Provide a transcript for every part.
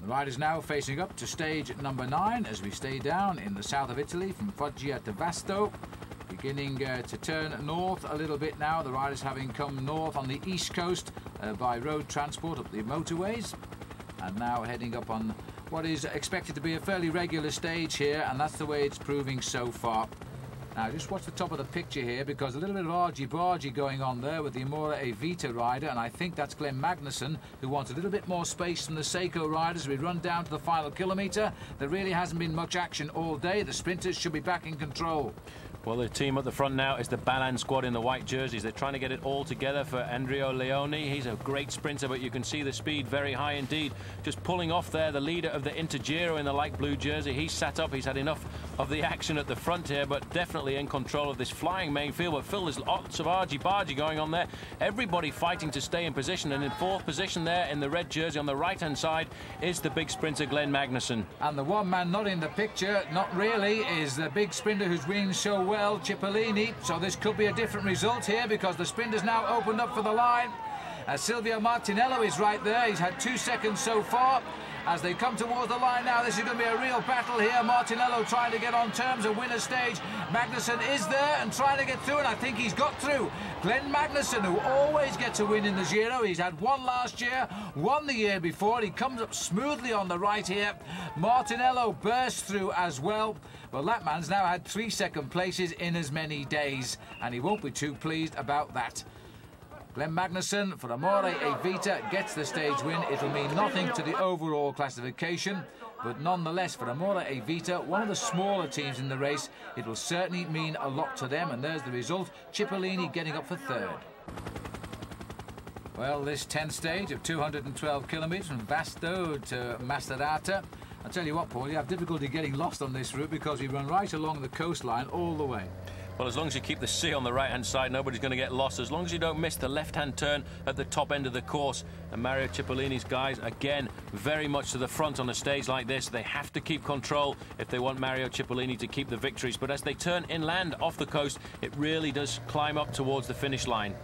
The riders now facing up to stage number 9 as we stay down in the south of Italy from Foggia to Vasto. Beginning to turn north a little bit now, the riders having come north on the east coast by road transport up the motorways, and now heading up on what is expected to be a fairly regular stage here, and that's the way it's proving so far. Now just watch the top of the picture here, because a little bit of argy-bargy going on there with the Amora e Vita rider, and I think that's Glenn Magnusson, who wants a little bit more space from the Seiko riders. We run down to the final kilometre. There really hasn't been much action all day. The sprinters should be back in control. Well, the team at the front now is the Balan squad in the white jerseys. They're trying to get it all together for Andrea Leone. He's a great sprinter, but you can see the speed very high indeed. Just pulling off there, the leader of the Intergiro in the light blue jersey. He's sat up. He's had enough of the action at the front here, but definitely in control of this flying main field. But Phil, there's lots of argy-bargy going on there. Everybody fighting to stay in position, and in 4th position there in the red jersey on the right-hand side is the big sprinter Glenn Magnusson. And the one man not in the picture, not really, is the big sprinter who's winning so well, Cipollini. So this could be a different result here, because the sprinter's now opened up for the line. Silvio Martinello is right there. He's had 2 seconds so far. As they come towards the line now, this is going to be a real battle here. Martinello trying to get on terms and win a stage. Magnusson is there and trying to get through, and I think he's got through. Glenn Magnusson, who always gets a win in the Giro. He's had one last year, won the year before. He comes up smoothly on the right here. Martinello bursts through as well. Well, that man's now had 3 second places in as many days, and he won't be too pleased about that. Glenn Magnusson for Amora e Vita gets the stage win. It'll mean nothing to the overall classification, but nonetheless for Amora e Vita, one of the smaller teams in the race, it will certainly mean a lot to them, and there's the result. Cipollini getting up for 3rd. Well, this 10th stage of 212 kilometres from Vasto to Macerata. I'll tell you what, Paul, you have difficulty getting lost on this route because we run right along the coastline all the way. Well, as long as you keep the sea on the right-hand side, nobody's going to get lost. As long as you don't miss the left-hand turn at the top end of the course. And Mario Cipollini's guys, again, very much to the front on a stage like this. They have to keep control if they want Mario Cipollini to keep the victories. But as they turn inland off the coast, it really does climb up towards the finish line.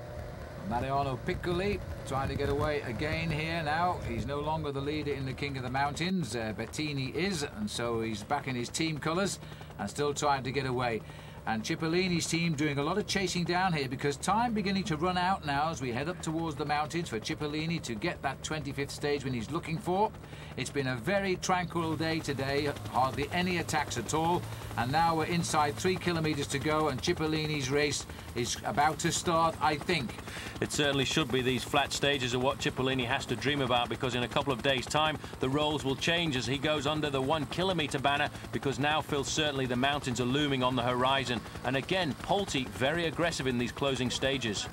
Mariano Piccoli trying to get away again here now. He's no longer the leader in the King of the Mountains. Bettini is, and so he's back in his team colours and still trying to get away. And Cipollini's team doing a lot of chasing down here, because time beginning to run out now as we head up towards the mountains for Cipollini to get that 25th stage when he's looking for. It's been a very tranquil day today, hardly any attacks at all, and now we're inside 3 kilometres to go, and Cipollini's race is about to start, I think. It certainly should be. These flat stages are what Cipollini has to dream about, because in a couple of days' time the roles will change as he goes under the 1 kilometre banner, because now, Phil, certainly the mountains are looming on the horizon. And again, Polti very aggressive in these closing stages.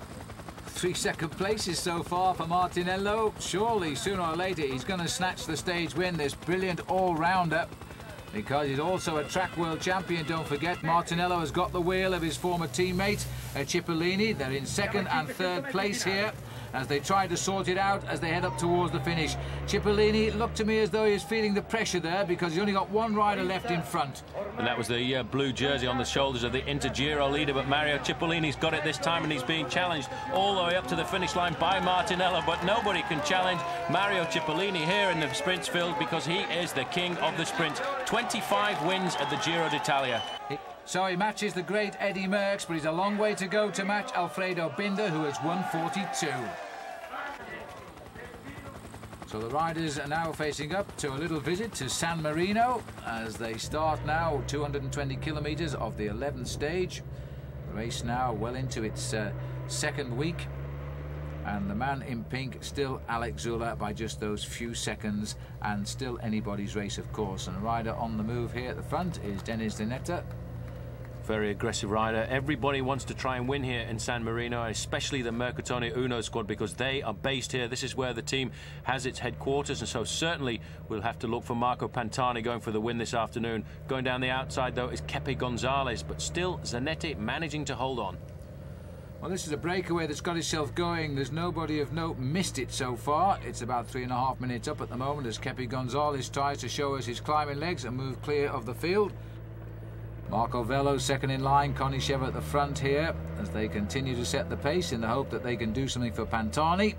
3 second places so far for Martinello. Surely sooner or later he's going to snatch the stage win, this brilliant all-rounder, because he's also a track world champion. Don't forget, Martinello has got the wheel of his former teammate Cipollini. They're in 2nd and 3rd place here as they try to sort it out as they head up towards the finish. Cipollini looked to me as though he was feeling the pressure there, because he's only got one rider left in front. And that was the blue jersey on the shoulders of the Intergiro leader, but Mario Cipollini's got it this time, and he's being challenged all the way up to the finish line by Martinello, but nobody can challenge Mario Cipollini here in the sprints field, because he is the king of the sprint. 25 wins at the Giro d'Italia. So he matches the great Eddie Merckx, but he's a long way to go to match Alfredo Binder, who has won 42. So the riders are now facing up to a little visit to San Marino as they start now 220 kilometres of the 11th stage. The race now well into its 2nd week, and the man in pink still Alex Zola by just those few seconds, and still anybody's race, of course. And the rider on the move here at the front is Dennis Zanetta. Very aggressive rider. Everybody wants to try and win here in San Marino, especially the Mercatone Uno squad, because they are based here. This is where the team has its headquarters, and so certainly we'll have to look for Marco Pantani going for the win this afternoon. Going down the outside, though, is Kepe Gonzalez, but still Zanetti managing to hold on. Well, this is a breakaway that's got itself going. There's nobody of note missed it so far. It's about 3.5 minutes up at the moment as Kepe Gonzalez tries to show us his climbing legs and move clear of the field. Marco Velo second in line, Konishev at the front here as they continue to set the pace in the hope that they can do something for Pantani.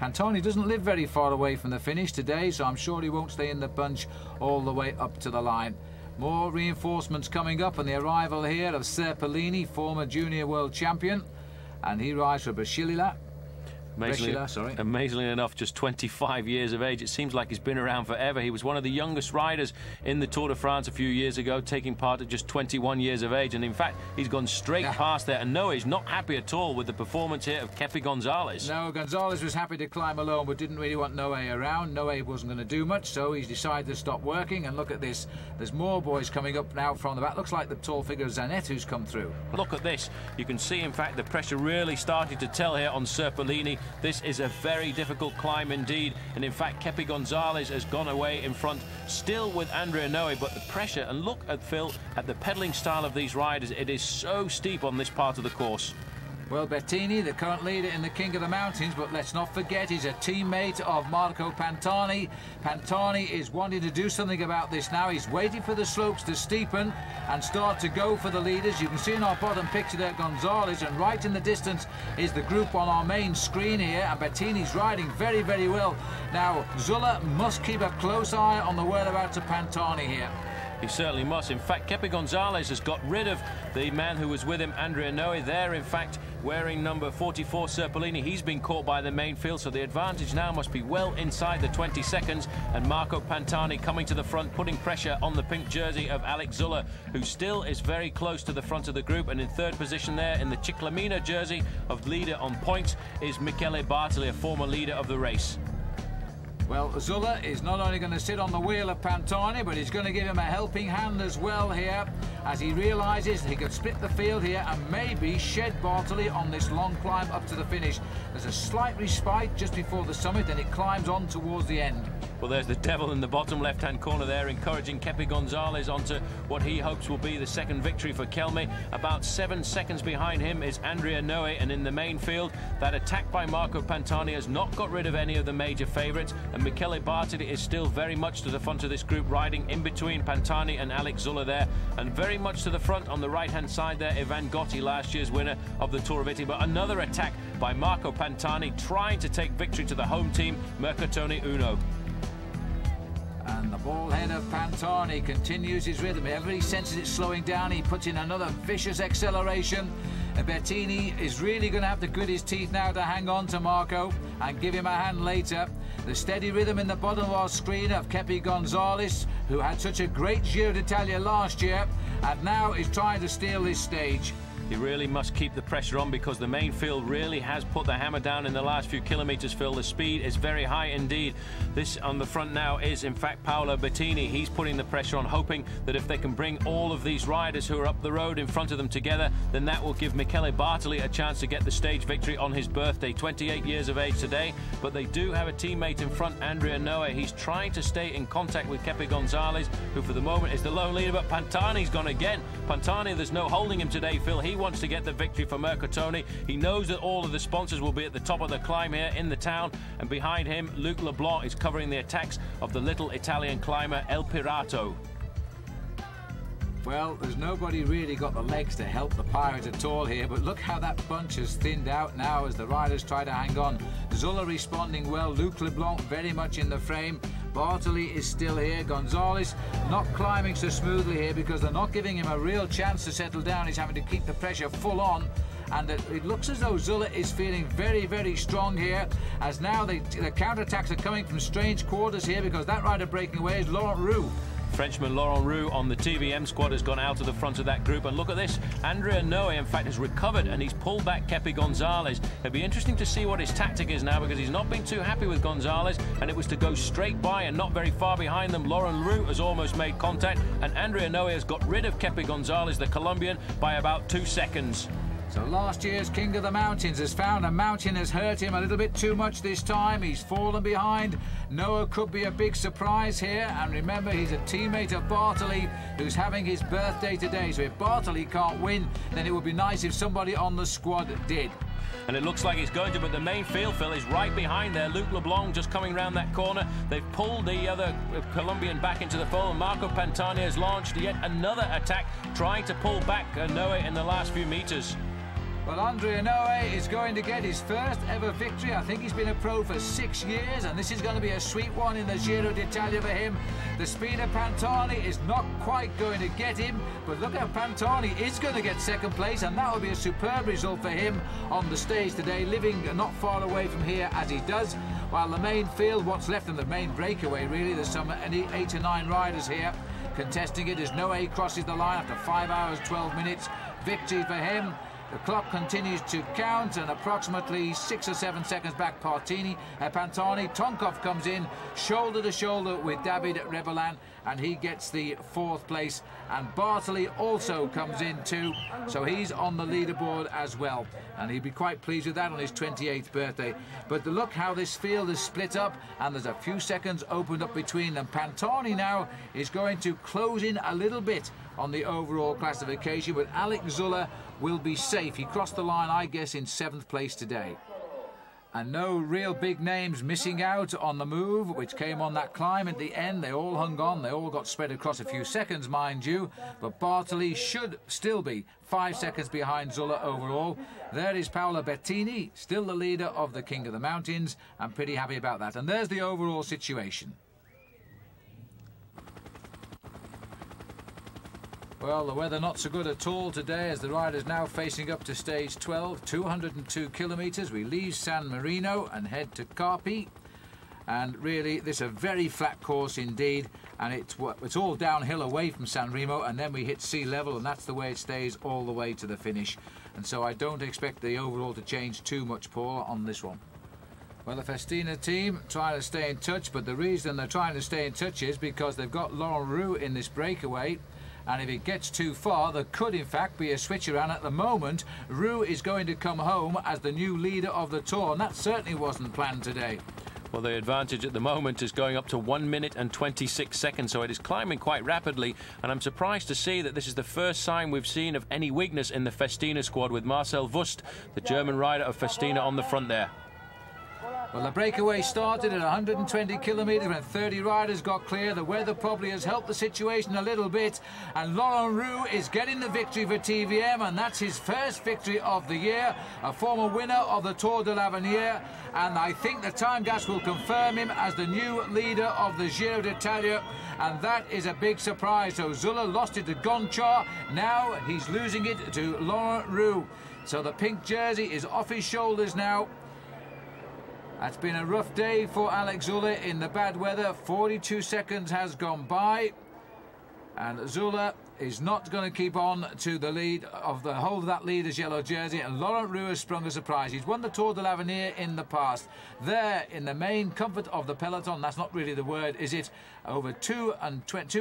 Pantani doesn't live very far away from the finish today, so I'm sure he won't stay in the bunch all the way up to the line. More reinforcements coming up, and the arrival here of Cipollini, former junior world champion, and he rides for Brescia. Amazingly enough, just 25 years of age. It seems like he's been around forever. He was one of the youngest riders in the Tour de France a few years ago, taking part at just 21 years of age. And in fact, he's gone straight past there. And Noé's not happy at all with the performance here of Kepi Gonzalez. No, Gonzalez was happy to climb alone, but didn't really want Noé around. Noé wasn't going to do much, so he's decided to stop working. And look at this. There's more boys coming up now from the back. Looks like the tall figure of Zanet who's come through. Look at this. You can see, in fact, the pressure really starting to tell here on Cipollini. This is a very difficult climb indeed, and in fact Kepi Gonzalez has gone away in front, still with Andrea Noé, but the pressure, and look at Phil at the pedalling style of these riders, it is so steep on this part of the course. Well, Bettini, the current leader in the King of the Mountains, but let's not forget he's a teammate of Marco Pantani. Pantani is wanting to do something about this now. He's waiting for the slopes to steepen and start to go for the leaders. You can see in our bottom picture there Gonzalez, and right in the distance is the group on our main screen here, and Bettini's riding very, very well. Now, Zola must keep a close eye on the whereabouts of Pantani here. He certainly must. In fact, Kepi Gonzalez has got rid of the man who was with him, Andrea Noé, there, in fact, wearing number 44, Cipollini. He's been caught by the main field, so the advantage now must be well inside the 20 seconds. And Marco Pantani coming to the front, putting pressure on the pink jersey of Alex Zülle, who still is very close to the front of the group. And in third position there, in the Ciclamino jersey of leader on points, is Michele Bartoli, a former leader of the race. Well, Zola is not only going to sit on the wheel of Pantani, but he's going to give him a helping hand as well here, as he realises he could split the field here and maybe shed Bartoli on this long climb up to the finish. There's a slight respite just before the summit, and it climbs on towards the end. Well, there's the devil in the bottom left-hand corner there, encouraging Kepi Gonzalez onto what he hopes will be the second victory for Kelme. About 7 seconds behind him is Andrea Noé, and in the main field, that attack by Marco Pantani has not got rid of any of the major favourites, and Michele Bartoli is still very much to the front of this group, riding in between Pantani and Alex Zülle there, and very much to the front on the right-hand side there, Ivan Gotti, last year's winner of the Tour of Italy. But another attack by Marco Pantani, trying to take victory to the home team, Mercatone Uno. And the ball head of Pantani continues his rhythm. Whenever he senses it slowing down, he puts in another vicious acceleration. And Bettini is really going to have to grit his teeth now to hang on to Marco and give him a hand later. The steady rhythm in the bottom of our screen of Kepi Gonzalez, who had such a great Giro d'Italia last year, and now is trying to steal this stage. He really must keep the pressure on, because the main field really has put the hammer down in the last few kilometres, Phil. The speed is very high indeed. This on the front now is, in fact, Paolo Bettini. He's putting the pressure on, hoping that if they can bring all of these riders who are up the road in front of them together, then that will give Michele Bartoli a chance to get the stage victory on his birthday. 28 years of age today, but they do have a teammate in front, Andrea Noé. He's trying to stay in contact with Kepi Gonzalez, who for the moment is the lone leader, but Pantani's gone again. Pantani, there's no holding him today, Phil. He wants to get the victory for Mercatone. He knows that all of the sponsors will be at the top of the climb here in the town, and behind him Luc Leblanc is covering the attacks of the little Italian climber El Pirato. Well, there's nobody really got the legs to help the Pirate at all here, but look how that bunch has thinned out now as the riders try to hang on. Zola responding well, Luc Leblanc very much in the frame. Bartoli is still here. Gonzalez not climbing so smoothly here because they're not giving him a real chance to settle down. He's having to keep the pressure full on. And it looks as though Zola is feeling very, very strong here, as now the counterattacks are coming from strange quarters here, because that rider breaking away is Laurent Roux. Frenchman Laurent Roux on the TVM squad has gone out to the front of that group, and look at this. Andrea Noé, in fact, has recovered and he's pulled back Kepi Gonzalez. It'll be interesting to see what his tactic is now, because he's not been too happy with Gonzalez, and it was to go straight by and not very far behind them. Laurent Roux has almost made contact, and Andrea Noé has got rid of Kepi Gonzalez, the Colombian, by about 2 seconds. So last year's King of the Mountains has found a mountain has hurt him a little bit too much this time. He's fallen behind. Noah could be a big surprise here. And remember, he's a teammate of Bartoli, who's having his birthday today. So if Bartoli can't win, then it would be nice if somebody on the squad did. And it looks like he's going to, but the main field, Phil, is right behind there. Luc Leblanc just coming round that corner. They've pulled the other Colombian back into the fold. Marco Pantani has launched yet another attack, trying to pull back Noé in the last few metres. Well, Andrea Noe is going to get his first ever victory. I think he's been a pro for 6 years, and this is going to be a sweet one in the Giro d'Italia for him. The speed of Pantani is not quite going to get him, but look how Pantani is going to get second place, and that will be a superb result for him on the stage today, living not far away from here as he does. While the main field, what's left in the main breakaway, really, there's some 8 or 9 riders here contesting it as Noe crosses the line after 5 hours, 12 minutes. Victory for him. The clock continues to count, and approximately 6 or 7 seconds back, Pantani. Tonkov comes in shoulder to shoulder with David Rebelan, and he gets the 4th place. And Bartoli also comes in too, so he's on the leaderboard as well. And he'd be quite pleased with that on his 28th birthday. But look how this field is split up, and there's a few seconds opened up between them. Pantani now is going to close in a little bit on the overall classification, but Alex Zülle will be safe. He crossed the line, I guess, in 7th place today. And no real big names missing out on the move, which came on that climb at the end. They all hung on. They all got spread across a few seconds, mind you. But Bartoli should still be 5 seconds behind Zola overall. There is Paolo Bettini, still the leader of the King of the Mountains. I'm pretty happy about that. And there's the overall situation. Well, the weather not so good at all today, as the riders now facing up to stage 12, 202 kilometres. We leave San Marino and head to Carpi. And really, this is a very flat course indeed. And it's all downhill away from San Remo, and then we hit sea level, and that's the way it stays all the way to the finish. And so I don't expect the overall to change too much, Paul, on this one. Well, the Festina team trying to stay in touch, but the reason they're trying to stay in touch is because they've got Laurent Roux in this breakaway. And if it gets too far, there could in fact be a switch around. At the moment, Roux is going to come home as the new leader of the Tour, and that certainly wasn't planned today. Well, the advantage at the moment is going up to 1 minute and 26 seconds, so it is climbing quite rapidly, and I'm surprised to see that this is the first sign we've seen of any weakness in the Festina squad, with Marcel Wust, the German rider of Festina, on the front there. Well, the breakaway started at 120 kilometres when 30 riders got clear. The weather probably has helped the situation a little bit. And Laurent Roux is getting the victory for TVM, and that's his first victory of the year. A former winner of the Tour de l'Avenir. And I think the time gas will confirm him as the new leader of the Giro d'Italia. And that is a big surprise. So Zülle lost it to Gonchar. Now he's losing it to Laurent Roux. So the pink jersey is off his shoulders now. It's been a rough day for Alex Zülle in the bad weather. 42 seconds has gone by, and Zülle is not going to keep on to the lead of the whole of that leader's yellow jersey, and Laurent Roux has sprung a surprise. He's won the Tour de l'Avenir in the past. There, in the main comfort of the peloton, that's not really the word, is it? Over 2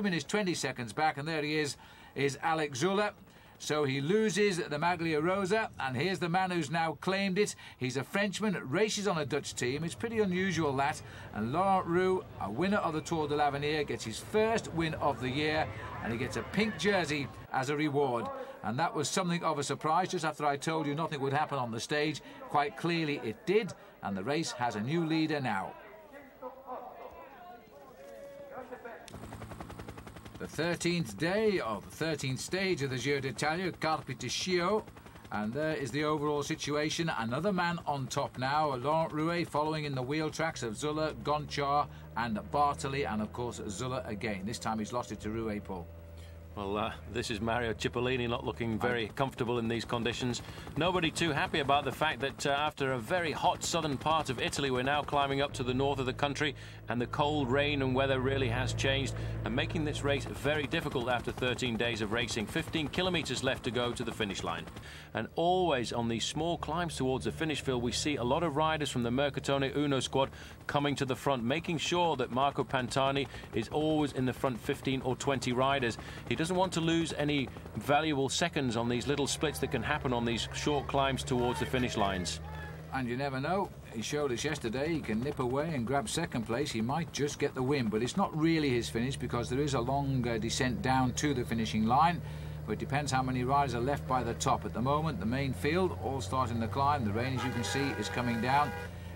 minutes 20 seconds back, and there he is Alex Zülle. So he loses the Maglia Rosa, and here's the man who's now claimed it. He's a Frenchman, races on a Dutch team. It's pretty unusual, that. And Laurent Roux, a winner of the Tour de l'Avenir, gets his first win of the year, and he gets a pink jersey as a reward. And that was something of a surprise. Just after I told you nothing would happen on the stage, quite clearly it did, and the race has a new leader now. The 13th day of the 13th stage of the Giro d'Italia, Carpi to Schio, and there is the overall situation. Another man on top now, Laurent Roux, following in the wheel tracks of Zülle, Gonchar and Bartoli, and of course Zülle again. This time he's lost it to Roux, Paul. Well, this is Mario Cipollini, not looking very comfortable in these conditions. Nobody too happy about the fact that after a very hot southern part of Italy, we're now climbing up to the north of the country, and the cold rain and weather really has changed and making this race very difficult after 13 days of racing. 15 kilometres left to go to the finish line. And always on these small climbs towards the finish field, we see a lot of riders from the Mercatone Uno squad coming to the front, making sure that Marco Pantani is always in the front 15 or 20 riders. He doesn't want to lose any valuable seconds on these little splits that can happen on these short climbs towards the finish lines. And you never know. He showed us yesterday he can nip away and grab second place. He might just get the win, but it's not really his finish because there is a long descent down to the finishing line. But it depends how many riders are left by the top. At the moment, the main field all starting the climb. The rain, as you can see, is coming down.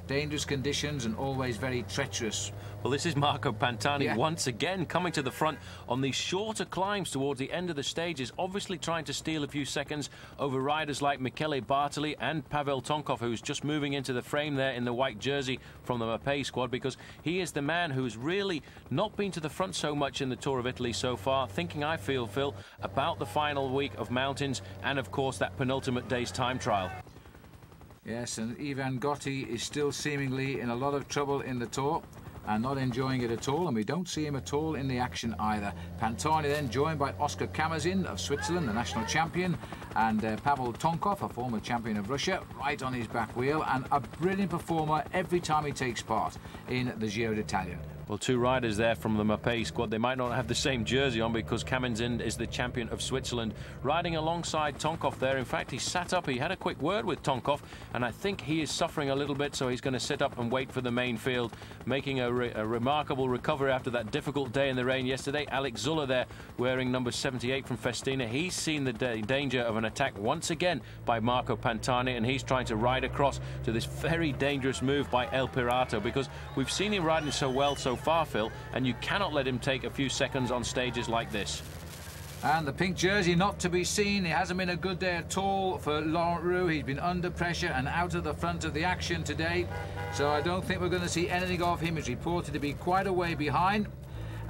dangerous conditions and always very treacherous. Well, this is Marco Pantani once again coming to the front on these shorter climbs towards the end of the stages, obviously trying to steal a few seconds over riders like Michele Bartoli and Pavel Tonkov, who's just moving into the frame there in the white jersey from the Mapei squad, because he is the man who's really not been to the front so much in the Tour of Italy so far, thinking, I feel, Phil, about the final week of mountains and, of course, that penultimate day's time trial. Yes, and Ivan Gotti is still seemingly in a lot of trouble in the Tour and not enjoying it at all, and we don't see him at all in the action either. Pantani then joined by Oscar Kamazin of Switzerland, the national champion, and Pavel Tonkov, a former champion of Russia, right on his back wheel, and a brilliant performer every time he takes part in the Giro d'Italia. Well, two riders there from the Mapei squad. They might not have the same jersey on because Kamazin is the champion of Switzerland, riding alongside Tonkov there. In fact, he sat up, he had a quick word with Tonkov, and I think he is suffering a little bit, so he's going to sit up and wait for the main field, making a remarkable recovery after that difficult day in the rain yesterday. Alex Zülle there, wearing number 78 from Festina. He's seen the danger of an attack once again by Marco Pantani, and he's trying to ride across to this very dangerous move by El Pirato, because we've seen him riding so well so far, Phil, and you cannot let him take a few seconds on stages like this. And the pink jersey not to be seen. It hasn't been a good day at all for Laurent Roux. He's been under pressure and out of the front of the action today, so I don't think we're going to see anything of him. He's reported to be quite a way behind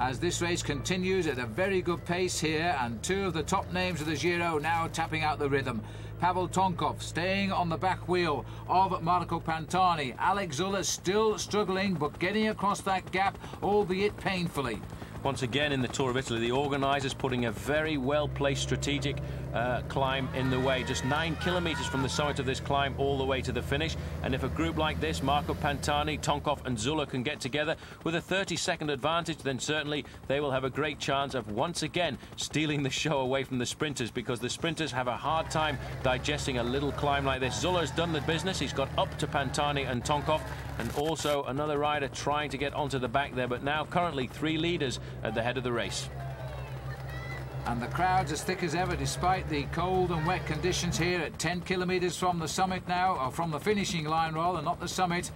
as this race continues at a very good pace here, and two of the top names of the Giro now tapping out the rhythm. Pavel Tonkov staying on the back wheel of Marco Pantani. Alex Zülle still struggling but getting across that gap, albeit painfully. Once again in the Tour of Italy, the organisers putting a very well-placed strategic climb in the way. Just 9 kilometres from the summit of this climb all the way to the finish. And if a group like this, Marco Pantani, Tonkov and Zülle, can get together with a 30-second advantage, then certainly they will have a great chance of once again stealing the show away from the sprinters, because the sprinters have a hard time digesting a little climb like this. Zülle's done the business. He's got up to Pantani and Tonkov, and also another rider trying to get onto the back there, but now currently 3 leaders at the head of the race. And the crowd's as thick as ever despite the cold and wet conditions here at 10 kilometres from the summit now, or from the finishing line rather, not the summit,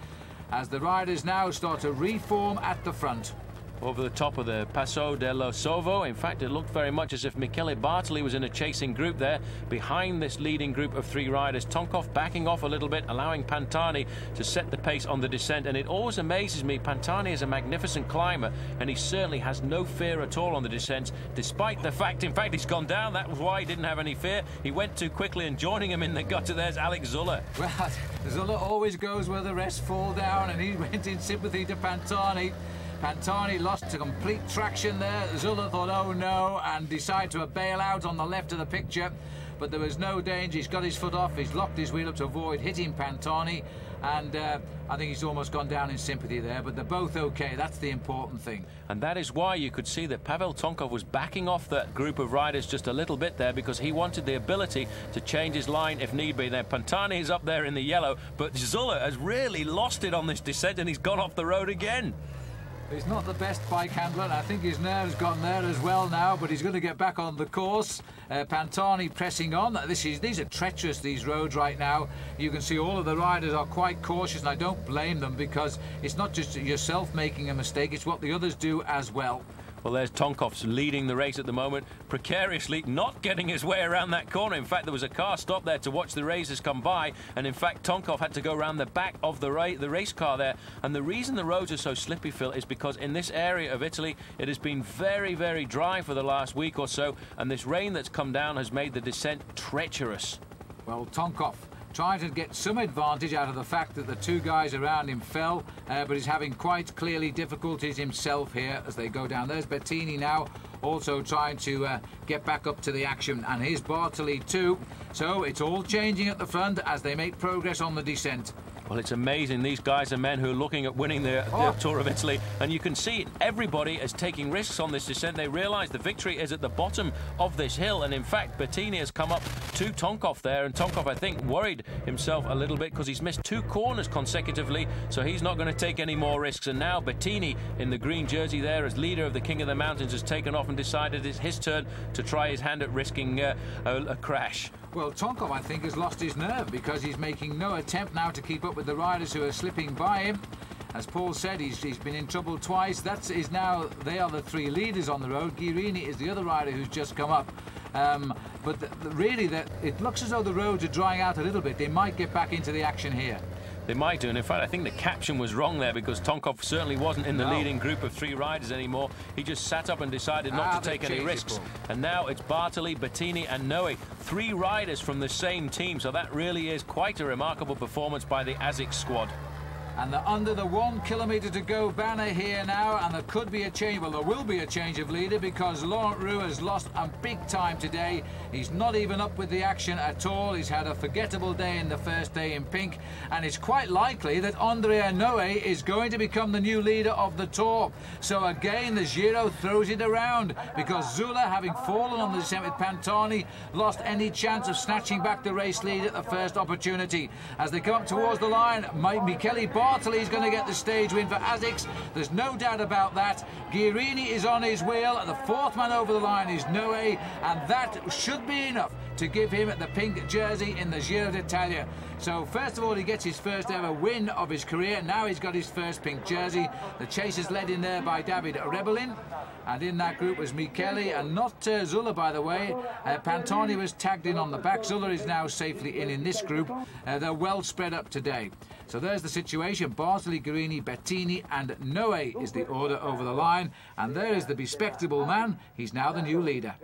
as the riders now start to reform at the front. Over the top of the Passo dello Sovo. In fact, it looked very much as if Michele Bartoli was in a chasing group there behind this leading group of 3 riders. Tonkov backing off a little bit, allowing Pantani to set the pace on the descent. And it always amazes me, Pantani is a magnificent climber, and he certainly has no fear at all on the descents, despite the fact, in fact, he's gone down. That was why he didn't have any fear. He went too quickly, and joining him in the gutter, there's Alex Zülle. Well, Zülle always goes where the rest fall down, and he went in sympathy to Pantani. Pantani lost complete traction there. Zülle thought, oh no, and decided to bail out on the left of the picture. But there was no danger. He's got his foot off. He's locked his wheel up to avoid hitting Pantani. And I think he's almost gone down in sympathy there. But they're both okay. That's the important thing. And that is why you could see that Pavel Tonkov was backing off that group of riders just a little bit there, because he wanted the ability to change his line if need be. Now, Pantani is up there in the yellow, but Zülle has really lost it on this descent, and he's gone off the road again. He's not the best bike handler, and I think his nerves gone there as well now, but he's going to get back on the course. Pantani pressing on. These are treacherous, these roads right now. You can see all of the riders are quite cautious, and I don't blame them, because it's not just yourself making a mistake, it's what the others do as well. Well, there's Tonkov leading the race at the moment, precariously, not getting his way around that corner. In fact, there was a car stopped there to watch the racers come by, and in fact, Tonkov had to go around the back of the race car there. And the reason the roads are so slippy, Phil, is because in this area of Italy, it has been very, very dry for the last week or so, and this rain that's come down has made the descent treacherous. Well, Tonkov trying to get some advantage out of the fact that the 2 guys around him fell, but he's having quite clearly difficulties himself here as they go down. There's Bettini now also trying to get back up to the action, and here's Bartoli too. So it's all changing at the front as they make progress on the descent. Well, it's amazing. These guys are men who are looking at winning the Tour of Italy, and you can see everybody is taking risks on this descent. They realise the victory is at the bottom of this hill, and in fact, Bettini has come up to Tonkov there, and Tonkov, I think, worried himself a little bit because he's missed 2 corners consecutively, so he's not going to take any more risks. And now Bettini in the green jersey there as leader of the King of the Mountains has taken off and decided it's his turn to try his hand at risking a crash. Well, Tonkov, I think, has lost his nerve because he's making no attempt now to keep up with the riders who are slipping by him. As Paul said, he's been in trouble twice. They are the three leaders on the road. Guirini is the other rider who's just come up. But really, it looks as though the roads are drying out a little bit. They might get back into the action here. They might do, and in fact I think the caption was wrong there, because Tonkov certainly wasn't in the leading group of three riders anymore. He just sat up and decided not to take any risks. And now it's Bartoli, Bettini and Noe, three riders from the same team, so that really is quite a remarkable performance by the ASICS squad. And they're under the 1 kilometre to go banner here now, and there could be a change. Well, there will be a change of leader because Laurent Roux has lost a big time today. He's not even up with the action at all. He's had a forgettable day in the first day in pink, and it's quite likely that Andrea Noe is going to become the new leader of the Tour. So again, the Giro throws it around because Zola, having fallen on the descent with Pantani, lost any chance of snatching back the race lead at the first opportunity. As they come up towards the line, Michele Bartoli's going to get the stage win for ASICS. There's no doubt about that. Guirini is on his wheel. The fourth man over the line is Noe, and that should be enough to give him the pink jersey in the Giro d'Italia. So first of all, he gets his first ever win of his career. Now he's got his first pink jersey. The chase is led in there by David Rebellin, and in that group was Michele, and not Zülle, by the way. Pantani was tagged in on the back. Zülle is now safely in this group. They're well spread up today. So there's the situation. Bartoli, Guirini, Bettini and Noe is the order over the line, and there is the bespectable man. He's now the new leader.